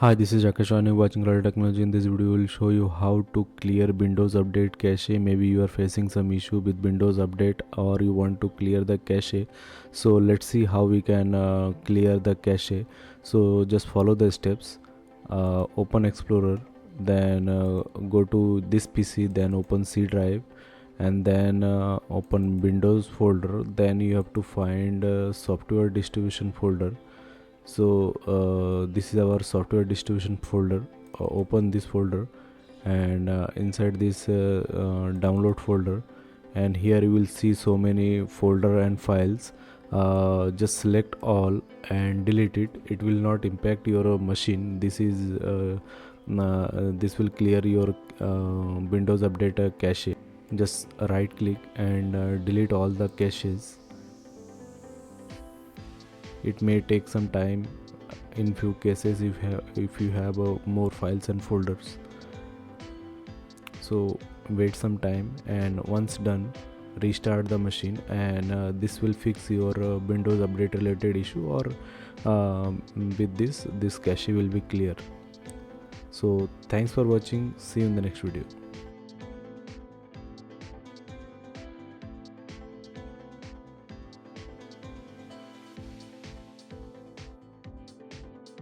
Hi, this is Rakesh and you're watching Cloud Technology. In this video, we'll show you how to clear Windows Update cache. Maybe you are facing some issue with Windows Update or you want to clear the cache. So let's see how we can clear the cache. So just follow the steps. Open Explorer, then go to this PC, then open C drive, and then open Windows folder. Then you have to find software distribution folder. So this is our software distribution folder. Open this folder, and inside this download folder, and here you will see so many folder and files. Just select all and delete it. It will not impact your machine. This will clear your Windows Update cache. Just right click and delete all the caches. It may take some time in few cases if you have more files and folders. So wait some time, and once done, restart the machine, and this will fix your Windows Update related issue, or with this cache will be clear. So thanks for watching. See you in the next video.